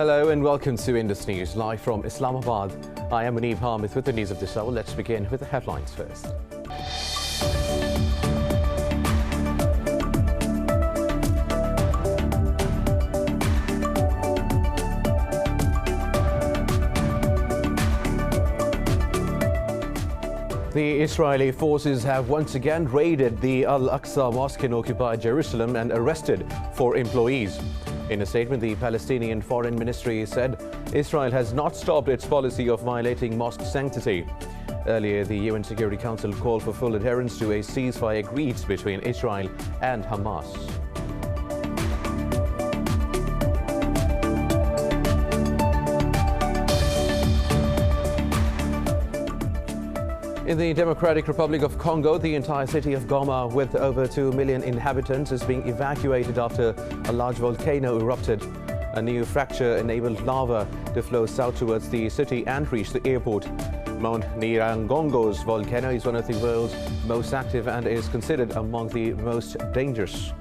Hello and welcome to Indus News, live from Islamabad. I am Munib Hamid with the news of this hour. Let's begin with the headlines first. The Israeli forces have once again raided the Al-Aqsa Mosque in occupied Jerusalem and arrested 4 employees. In a statement, the Palestinian Foreign Ministry said Israel has not stopped its policy of violating mosque sanctity. Earlier, the UN Security Council called for full adherence to a ceasefire agreed between Israel and Hamas. In the Democratic Republic of Congo, the entire city of Goma, with over 2 million inhabitants, is being evacuated after a large volcano erupted. A new fracture enabled lava to flow south towards the city and reach the airport. Mount Nyiragongo's volcano is one of the world's most active and is considered among the most dangerous.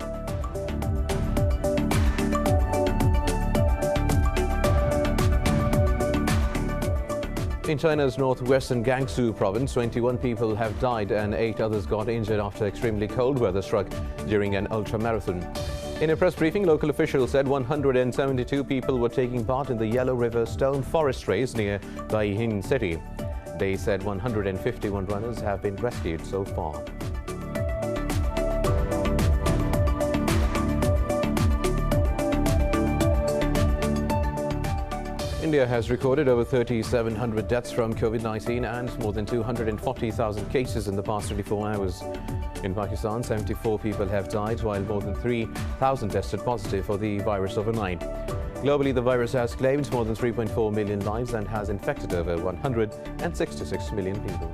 In China's northwestern Gansu province, 21 people have died and 8 others got injured after extremely cold weather struck during an ultramarathon. In a press briefing, local officials said 172 people were taking part in the Yellow River Stone Forest Race near Daihin city. They said 151 runners have been rescued so far. India has recorded over 3,700 deaths from COVID-19 and more than 240,000 cases in the past 24 hours. In Pakistan, 74 people have died, while more than 3,000 tested positive for the virus overnight. Globally, the virus has claimed more than 3.4 million lives and has infected over 166 million people.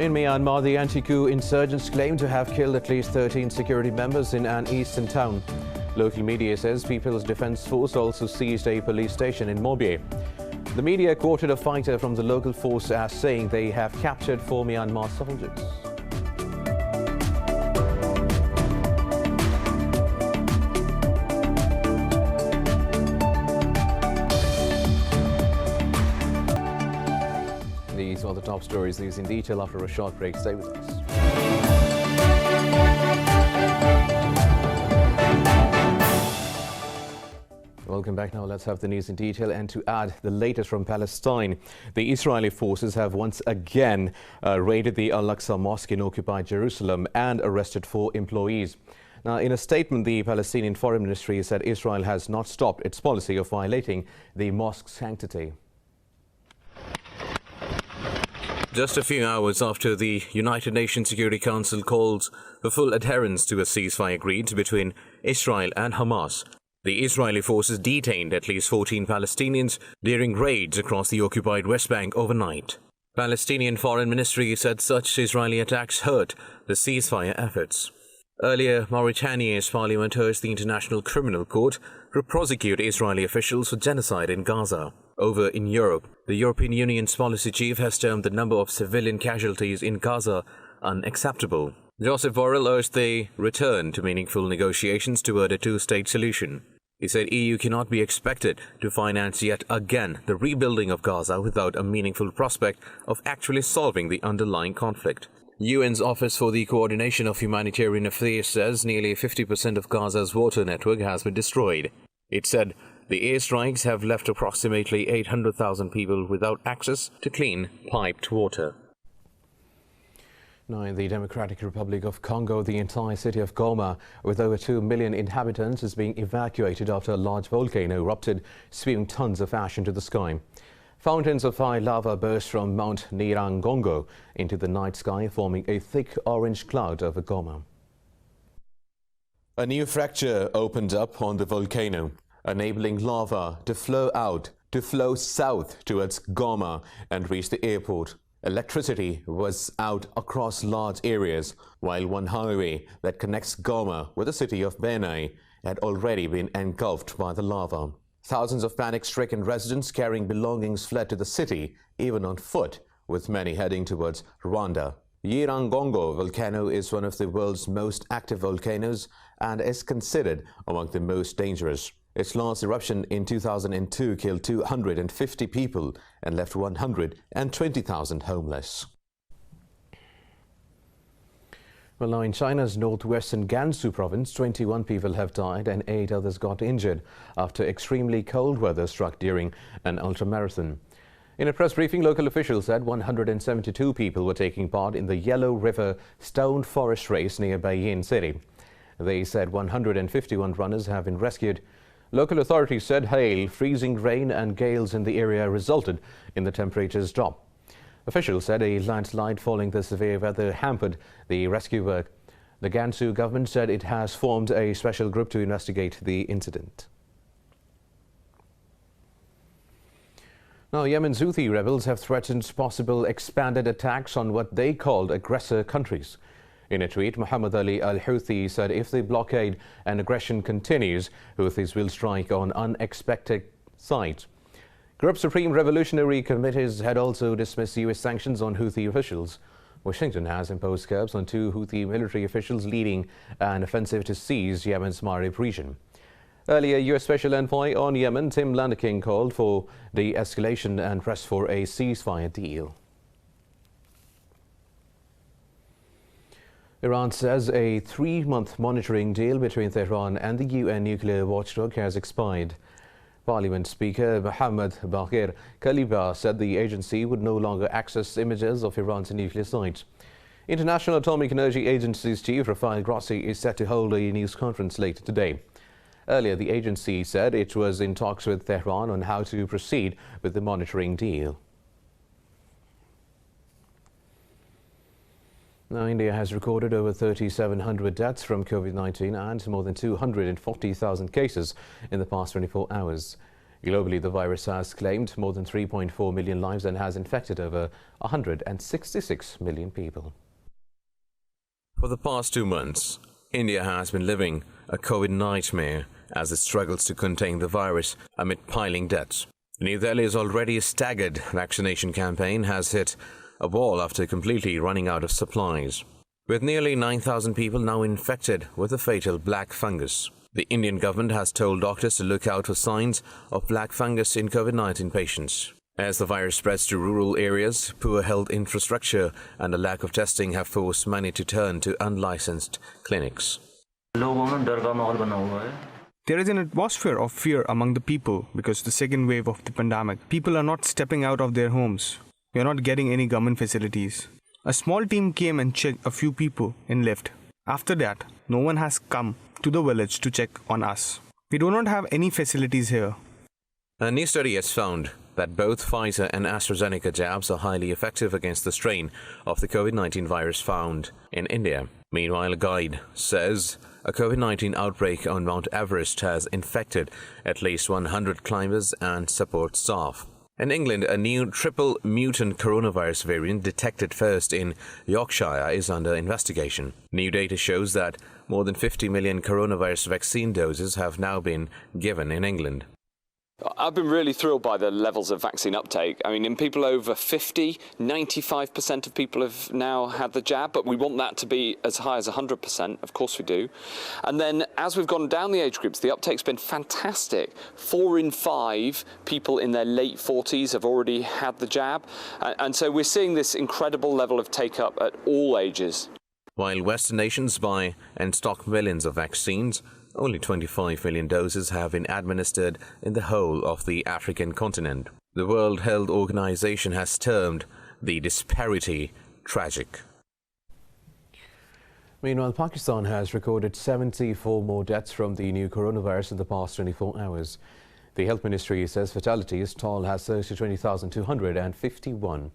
In Myanmar, the anti-coup insurgents claim to have killed at least 13 security members in an eastern town. Local media says People's Defense Force also seized a police station in Mobye. The media quoted a fighter from the local force as saying they have captured 4 Myanmar soldiers. These are the top stories. These in detail after a short break. Stay with us. Welcome back. Now let's have the news in detail, and to add the latest from Palestine. The Israeli forces have once again raided the Al-Aqsa Mosque in occupied Jerusalem and arrested 4 employees. Now, in a statement, the Palestinian Foreign Ministry said Israel has not stopped its policy of violating the mosque's sanctity. Just a few hours after the United Nations Security Council called for full adherence to a ceasefire agreed between Israel and Hamas, the Israeli forces detained at least 14 Palestinians during raids across the occupied West Bank overnight. Palestinian Foreign Ministry said such Israeli attacks hurt the ceasefire efforts. Earlier, Mauritania's parliament urged the International Criminal Court to prosecute Israeli officials for genocide in Gaza. Over in Europe, the European Union's policy chief has termed the number of civilian casualties in Gaza unacceptable. Joseph Borrell urged they return to meaningful negotiations toward a 2-state solution. He said EU cannot be expected to finance yet again the rebuilding of Gaza without a meaningful prospect of actually solving the underlying conflict. UN's Office for the Coordination of Humanitarian Affairs says nearly 50% of Gaza's water network has been destroyed. It said the airstrikes have left approximately 800,000 people without access to clean, piped water. Now, in the Democratic Republic of Congo, the entire city of Goma, with over 2 million inhabitants, is being evacuated after a large volcano erupted, spewing tons of ash into the sky. Fountains of fire lava burst from Mount Nyiragongo into the night sky, forming a thick orange cloud over Goma. A new fracture opened up on the volcano, enabling lava to flow south towards Goma and reach the airport. Electricity was out across large areas, while one highway that connects Goma with the city of Benai had already been engulfed by the lava. Thousands of panic-stricken residents carrying belongings fled to the city, even on foot, with many heading towards Rwanda. Nyiragongo volcano is one of the world's most active volcanoes and is considered among the most dangerous. Its last eruption in 2002 killed 250 people and left 120,000 homeless. Well, now in China's northwestern Gansu province, 21 people have died and 8 others got injured after extremely cold weather struck during an ultramarathon. In a press briefing, local officials said 172 people were taking part in the Yellow River Stone Forest Race near Baiyun City. They said 151 runners have been rescued. Local authorities said hail, freezing rain and gales in the area resulted in the temperature's drop. Officials said a landslide following the severe weather hampered the rescue work. The Gansu government said it has formed a special group to investigate the incident. Now, Yemen's Houthi rebels have threatened possible expanded attacks on what they called aggressor countries. In a tweet, Muhammad Ali al-Houthi said if the blockade and aggression continues, Houthis will strike on unexpected sites. Group Supreme Revolutionary Committees had also dismissed U.S. sanctions on Houthi officials. Washington has imposed curbs on 2 Houthi military officials leading an offensive to seize Yemen's Marib region. Earlier, U.S. Special Envoy on Yemen, Tim Landerking, called for de-escalation and pressed for a ceasefire deal. Iran says a 3-month monitoring deal between Tehran and the UN nuclear watchdog has expired. Parliament Speaker Mohammad Bagher Khalibah said the agency would no longer access images of Iran's nuclear sites. International Atomic Energy Agency's chief Rafael Grossi is set to hold a news conference later today. Earlier, the agency said it was in talks with Tehran on how to proceed with the monitoring deal. Now, India has recorded over 3,700 deaths from COVID-19 and more than 240,000 cases in the past 24 hours. Globally, the virus has claimed more than 3.4 million lives and has infected over 166 million people. For the past 2 months, India has been living a COVID nightmare as it struggles to contain the virus amid piling deaths. New Delhi's already staggered vaccination campaign has hit a wall after completely running out of supplies. With nearly 9,000 people now infected with the fatal black fungus, the Indian government has told doctors to look out for signs of black fungus in COVID-19 patients. As the virus spreads to rural areas, poor health infrastructure and a lack of testing have forced many to turn to unlicensed clinics. There is an atmosphere of fear among the people because of the second wave of the pandemic. People are not stepping out of their homes. We are not getting any government facilities. A small team came and checked a few people and left. After that, no one has come to the village to check on us. We do not have any facilities here. A new study has found that both Pfizer and AstraZeneca jabs are highly effective against the strain of the COVID-19 virus found in India. Meanwhile, a guide says a COVID-19 outbreak on Mount Everest has infected at least 100 climbers and support staff. In England, a new triple mutant coronavirus variant detected first in Yorkshire is under investigation. New data shows that more than 50 million coronavirus vaccine doses have now been given in England. I've been really thrilled by the levels of vaccine uptake. I mean, in people over 50, 95% of people have now had the jab, but we want that to be as high as 100%, of course we do. And then as we've gone down the age groups, the uptake's been fantastic. 4 in 5 people in their late 40s have already had the jab. And so we're seeing this incredible level of take-up at all ages. While Western nations buy and stock millions of vaccines, only 25 million doses have been administered in the whole of the African continent. The World Health Organization has termed the disparity tragic. Meanwhile, Pakistan has recorded 74 more deaths from the new coronavirus in the past 24 hours. The Health Ministry says fatalities toll has surged to 20,251.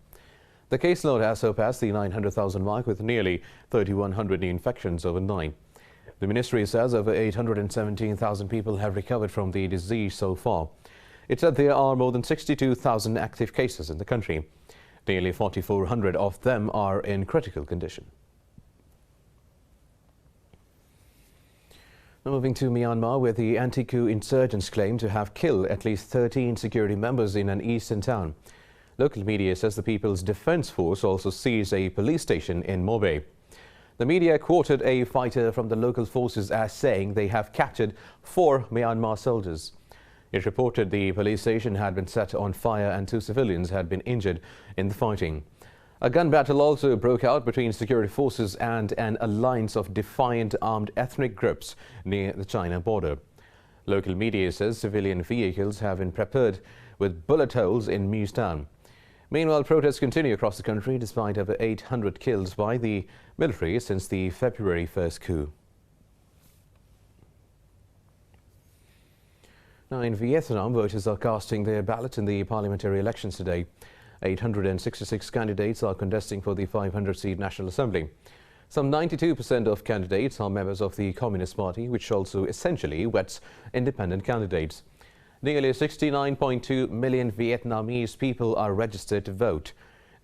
The caseload has surpassed the 900,000 mark with nearly 3,100 new infections overnight. The ministry says over 817,000 people have recovered from the disease so far. It said there are more than 62,000 active cases in the country. Nearly 4,400 of them are in critical condition. Now moving to Myanmar, where the anti-coup insurgents claim to have killed at least 13 security members in an eastern town. Local media says the People's Defense Force also seized a police station in Mobe. The media quoted a fighter from the local forces as saying they have captured 4 Myanmar soldiers. It reported the police station had been set on fire and 2 civilians had been injured in the fighting. A gun battle also broke out between security forces and an alliance of defiant armed ethnic groups near the China border. Local media says civilian vehicles have been peppered with bullet holes in Muse town. Meanwhile, protests continue across the country despite over 800 kills by the military since the February 1st coup. Now in Vietnam, voters are casting their ballot in the parliamentary elections today. 866 candidates are contesting for the 500-seat National Assembly. Some 92% of candidates are members of the Communist Party, which also essentially vets independent candidates. Nearly 69.2 million Vietnamese people are registered to vote.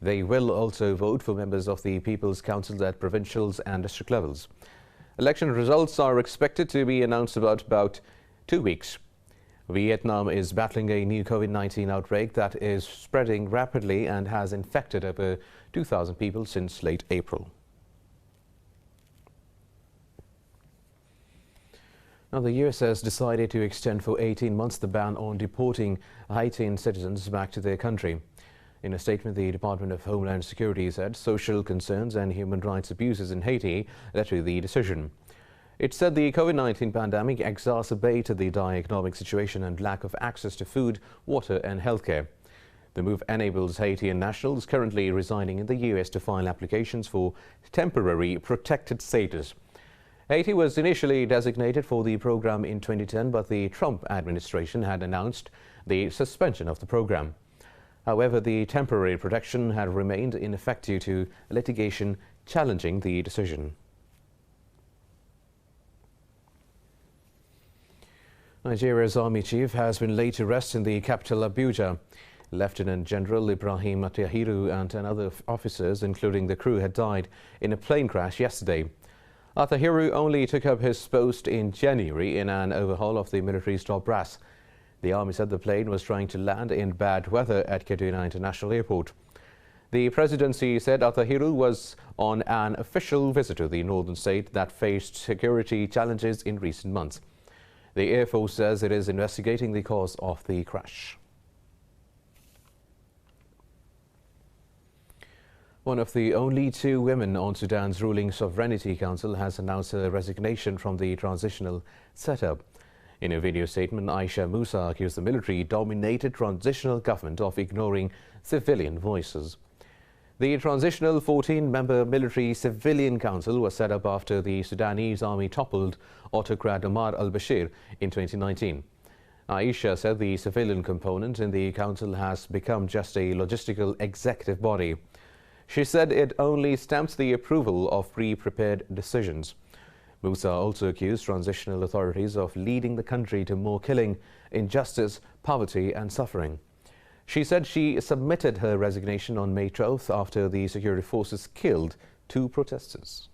They will also vote for members of the People's Council at provincials and district levels. Election results are expected to be announced about 2 weeks. Vietnam is battling a new COVID-19 outbreak that is spreading rapidly and has infected over 2,000 people since late April. Now, the US has decided to extend for 18 months the ban on deporting Haitian citizens back to their country. In a statement, the Department of Homeland Security said social concerns and human rights abuses in Haiti led to the decision. It said the COVID-19 pandemic exacerbated the dire economic situation and lack of access to food, water and healthcare. The move enables Haitian nationals currently residing in the US to file applications for temporary protected status. Haiti was initially designated for the program in 2010, but the Trump administration had announced the suspension of the program. However, the temporary protection had remained in effect due to litigation challenging the decision. Nigeria's army chief has been laid to rest in the capital Abuja. Lieutenant General Ibrahim Atahiru and 10 other officers, including the crew, had died in a plane crash yesterday. Atahiru only took up his post in January in an overhaul of the military's top brass. The army said the plane was trying to land in bad weather at Kaduna International Airport. The presidency said Atahiru was on an official visit to the northern state that faced security challenges in recent months. The Air Force says it is investigating the cause of the crash. One of the only 2 women on Sudan's ruling Sovereignty Council has announced her resignation from the transitional setup. In a video statement, Aisha Musa accused the military-dominated transitional government of ignoring civilian voices. The transitional 14-member military civilian council was set up after the Sudanese army toppled autocrat Omar al-Bashir in 2019. Aisha said the civilian component in the council has become just a logistical executive body. She said it only stamps the approval of pre-prepared decisions. Musa also accused transitional authorities of leading the country to more killing, injustice, poverty and suffering. She said she submitted her resignation on May 12th after the security forces killed 2 protesters.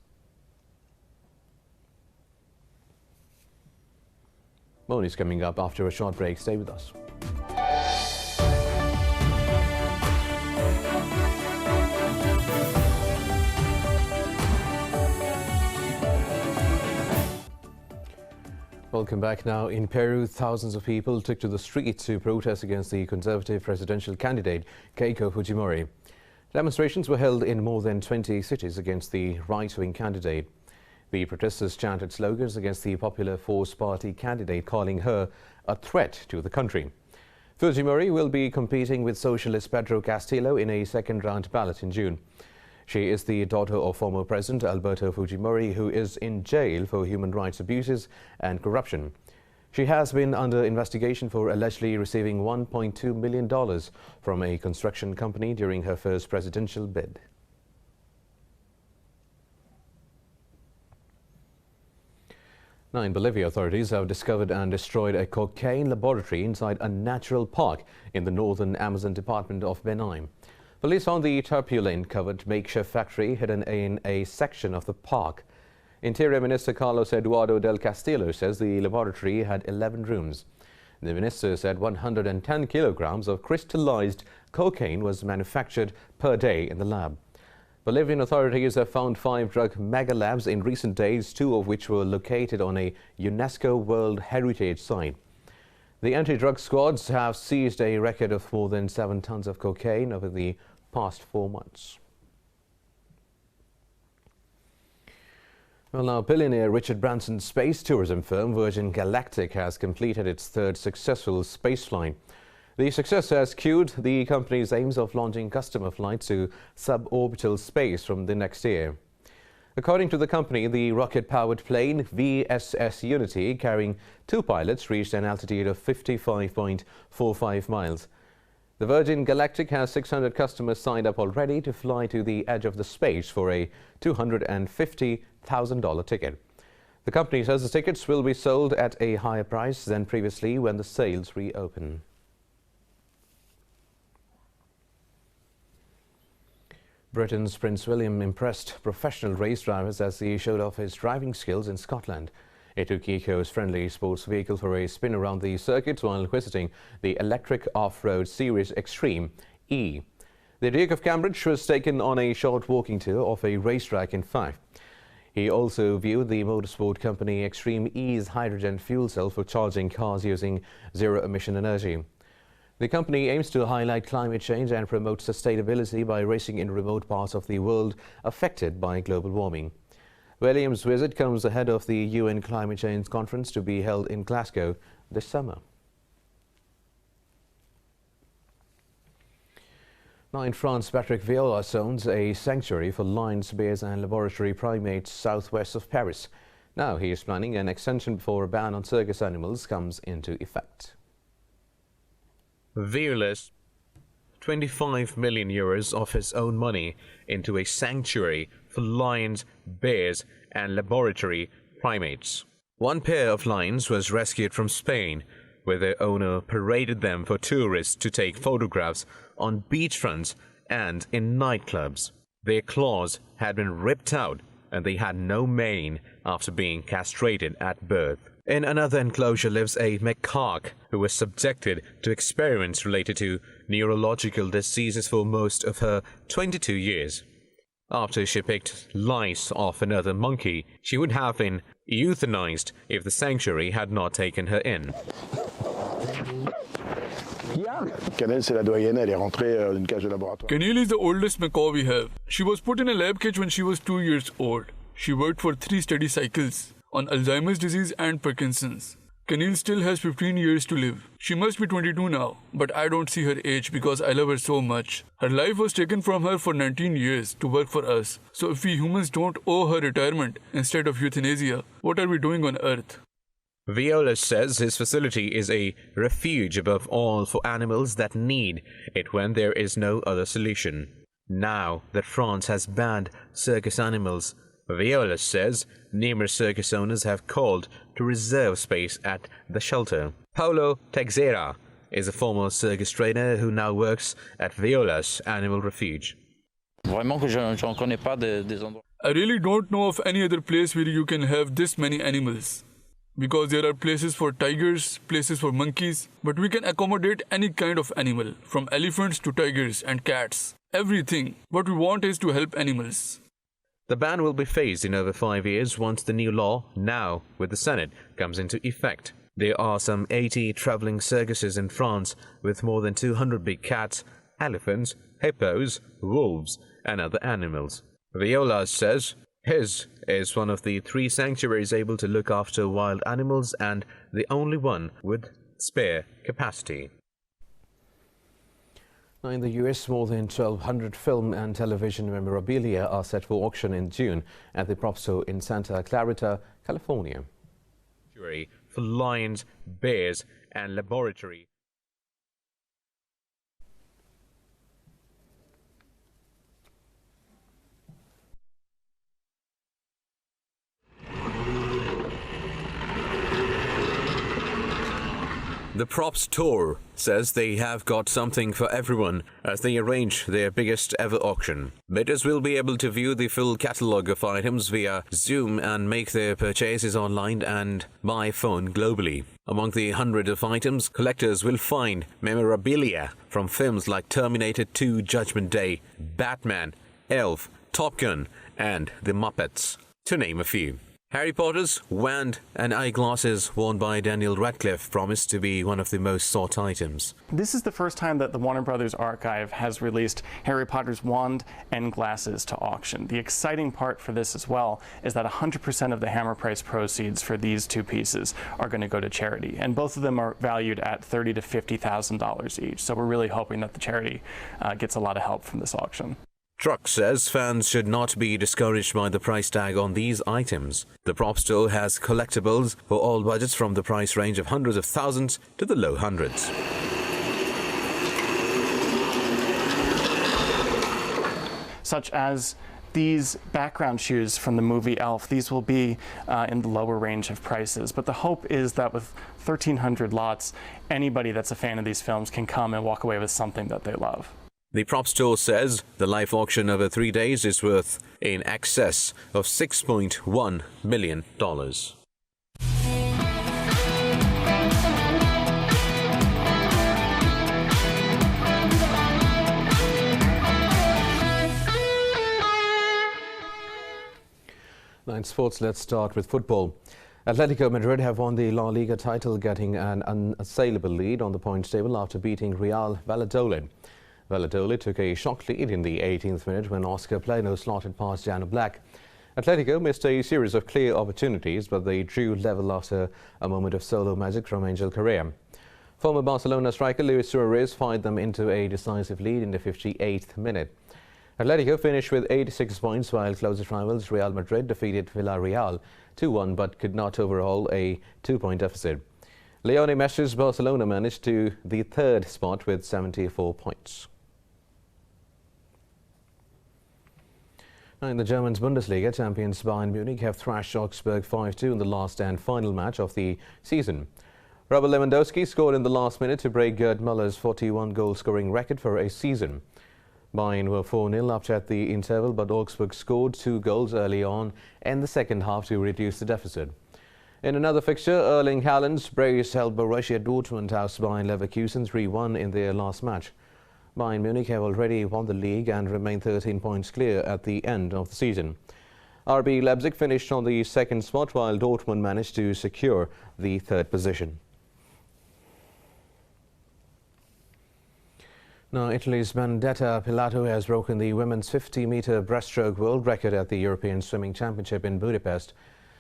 More news coming up after a short break. Stay with us. Welcome back. Now, in Peru, thousands of people took to the streets to protest against the conservative presidential candidate Keiko Fujimori. Demonstrations were held in more than 20 cities against the right-wing candidate. The protesters chanted slogans against the Popular Force Party candidate, calling her a threat to the country. Fujimori will be competing with socialist Pedro Castillo in a second-round ballot in June. She is the daughter of former President Alberto Fujimori, who is in jail for human rights abuses and corruption. She has been under investigation for allegedly receiving $1.2 million from a construction company during her first presidential bid. Now, in Bolivia, authorities have discovered and destroyed a cocaine laboratory inside a natural park in the northern Amazon department of Benign. Police found the tarpaulin-covered makeshift factory hidden in a section of the park. Interior Minister Carlos Eduardo del Castillo says the laboratory had 11 rooms. The minister said 110 kilograms of crystallized cocaine was manufactured per day in the lab. Bolivian authorities have found 5 drug mega-labs in recent days, 2 of which were located on a UNESCO World Heritage Site. The anti-drug squads have seized a record of more than 7 tons of cocaine over the past 4 months. Well, now, billionaire Richard Branson's space tourism firm Virgin Galactic has completed its 3rd successful space flight. The success has cued the company's aims of launching customer flights to suborbital space from the next year. According to the company, the rocket-powered plane VSS Unity, carrying 2 pilots, reached an altitude of 55.45 miles. The Virgin Galactic has 600 customers signed up already to fly to the edge of the space for a $250,000 ticket. The company says the tickets will be sold at a higher price than previously when the sales reopen. Britain's Prince William impressed professional race drivers as he showed off his driving skills in Scotland. He took eco-friendly sports vehicle for a spin around the circuit while visiting the electric off-road series Extreme E. The Duke of Cambridge was taken on a short walking tour of a racetrack in Fife. He also viewed the motorsport company Extreme E's hydrogen fuel cell for charging cars using zero-emission energy. The company aims to highlight climate change and promote sustainability by racing in remote parts of the world affected by global warming. Williams' visit comes ahead of the UN Climate Change Conference to be held in Glasgow this summer. Now in France, Patrick Violas owns a sanctuary for lions, bears and laboratory primates southwest of Paris. Now he is planning an extension before a ban on circus animals comes into effect. Violas 25 million euros of his own money into a sanctuary for lions, bears and laboratory primates. One pair of lions was rescued from Spain, where their owner paraded them for tourists to take photographs on beachfronts and in nightclubs. Their claws had been ripped out and they had no mane after being castrated at birth. In another enclosure lives a macaque who was subjected to experiments related to neurological diseases for most of her 22 years. After she picked lice off another monkey, she would have been euthanized if the sanctuary had not taken her in. Canel, c'est la doyenne, elle est rentrée d'une cage de laboratoire. Canel is the oldest macaw we have. She was put in a lab cage when she was 2 years old. She worked for 3 study cycles on Alzheimer's disease and Parkinson's. Canel still has 15 years to live. She must be 22 now, but I don't see her age because I love her so much. Her life was taken from her for 19 years to work for us. So if we humans don't owe her retirement instead of euthanasia, what are we doing on Earth? Violas says his facility is a refuge above all for animals that need it when there is no other solution. Now that France has banned circus animals, Violas says numerous circus owners have called to reserve space at the shelter. Paulo Teixeira is a former circus trainer who now works at Violas Animal Refuge. I really don't know of any other place where you can have this many animals. Because there are places for tigers, places for monkeys, but we can accommodate any kind of animal, from elephants to tigers and cats. Everything. What we want is to help animals. The ban will be phased in over 5 years once the new law, now with the Senate, comes into effect. There are some 80 traveling circuses in France with more than 200 big cats, elephants, hippos, wolves and other animals. Violas says his is one of the 3 sanctuaries able to look after wild animals and the only one with spare capacity. Now in the US, more than 1,200 film and television memorabilia are set for auction in June at the Prop Store in Santa Clarita, California. For lions, bears and laboratory. The Props Tour says they have got something for everyone as they arrange their biggest ever auction. Bidders will be able to view the full catalogue of items via Zoom and make their purchases online and by phone globally. Among the hundreds of items, collectors will find memorabilia from films like Terminator 2: Judgment Day, Batman, Elf, Top Gun, and The Muppets, to name a few. Harry Potter's wand and eyeglasses worn by Daniel Radcliffe promise to be one of the most sought items. This is the first time that the Warner Brothers archive has released Harry Potter's wand and glasses to auction. The exciting part for this as well is that 100% of the Hammer Price proceeds for these two pieces are going to go to charity, and both of them are valued at $30,000 to $50,000 each. So we're really hoping that the charity gets a lot of help from this auction. Truck says fans should not be discouraged by the price tag on these items. The prop store has collectibles for all budgets from the price range of hundreds of thousands to the low hundreds. Such as these background shoes from the movie Elf. These will be in the lower range of prices, but the hope is that with 1,300 lots, anybody that's a fan of these films can come and walk away with something that they love. The prop store says the live auction over 3 days is worth in excess of $6.1 million. Now in sports, let's start with football. Atletico Madrid have won the La Liga title, getting an unassailable lead on the points table after beating Real Valladolid. Valladolid took a shock lead in the 18th minute when Oscar Plano slotted past Jan Black. Atletico missed a series of clear opportunities, but they drew level after a moment of solo magic from Angel Correa. Former Barcelona striker Luis Suarez fired them into a decisive lead in the 58th minute. Atletico finished with 86 points, while closest rivals Real Madrid defeated Villarreal 2-1 but could not overhaul a 2-point deficit. Lionel Messi's Barcelona managed to the third spot with 74 points. Now in the Germans Bundesliga, champions Bayern Munich have thrashed Augsburg 5-2 in the last and final match of the season. Robert Lewandowski scored in the last minute to break Gerd Muller's 41-goal scoring record for a season. Bayern were 4-0 up at the interval, but Augsburg scored 2 goals early on in the second half to reduce the deficit. In another fixture, Erling Haaland's brace held Borussia Dortmund house Bayern Leverkusen 3-1 in their last match. Bayern Munich have already won the league and remain 13 points clear at the end of the season. RB Leipzig finished on the second spot, while Dortmund managed to secure the third position. Now, Italy's Benedetta Pilato has broken the women's 50-meter breaststroke world record at the European Swimming Championship in Budapest.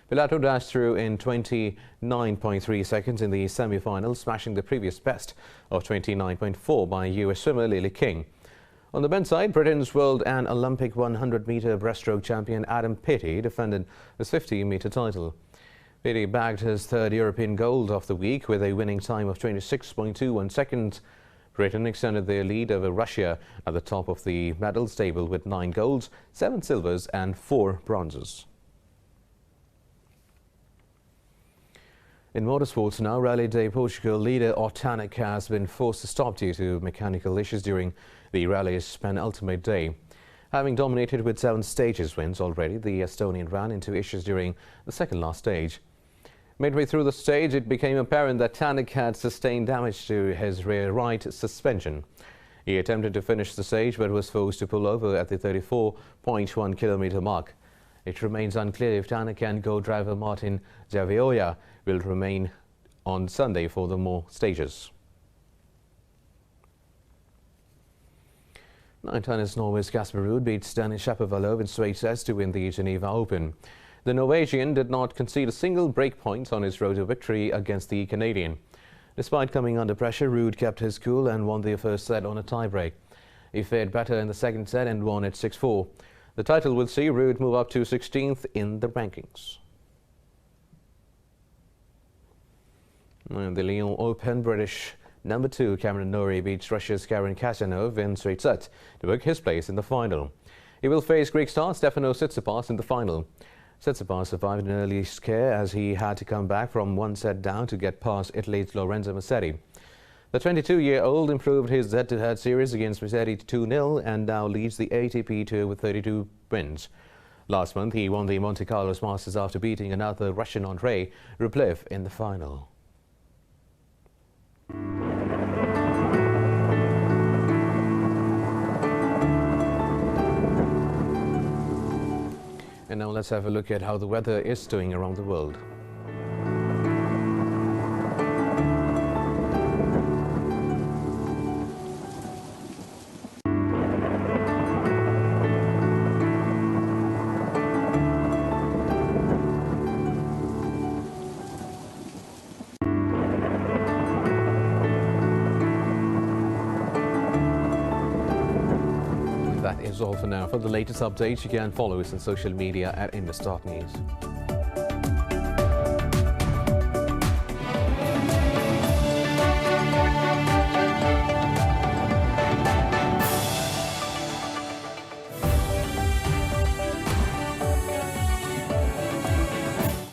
Pilato dashed through in 29.3 seconds in the semi-final, smashing the previous best of 29.4 by US swimmer Lily King. On the men's side, Britain's world and Olympic 100-meter breaststroke champion Adam Peaty defended his 50-meter title. Peaty bagged his third European gold of the week with a winning time of 26.21 seconds. Britain extended their lead over Russia at the top of the medals table with 9 golds, 7 silvers and 4 bronzes. In motorsports now, Rally de Portugal leader ANTI-COUP has been forced to stop due to mechanical issues during the rally's penultimate day. Having dominated with 7 stages wins already, the Estonian ran into issues during the second last stage. Midway through the stage, it became apparent that ANTI-COUP had sustained damage to his rear right suspension. He attempted to finish the stage but was forced to pull over at the 34.1 kilometer mark. It remains unclear if ANTI-COUP co-driver Martin Javioja will remain on Sunday for the more stages. Now, tennis Norway's Casper Ruud beats Denis Shapovalov in straight sets to win the Geneva Open. The Norwegian did not concede a single break point on his road to victory against the Canadian. Despite coming under pressure, Ruud kept his cool and won the first set on a tiebreak. He fared better in the second set and won at 6-4. The title will see Ruud move up to 16th in the rankings. And the Lyon Open, British number 2 Cameron Norrie beats Russia's Karen Khachanov in straight sets to book his place in the final. He will face Greek star Stefanos Tsitsipas in the final. Tsitsipas survived an early scare as he had to come back from 1 set down to get past Italy's Lorenzo Musetti. The 22-year-old improved his head-to-head series against Musetti to 2-0 and now leads the ATP Tour with 32 wins. Last month, he won the Monte Carlo Masters after beating another Russian Andrei Rublev in the final. And now let's have a look at how the weather is doing around the world. That is all for now. For the latest updates, you can follow us on social media at Indus.News.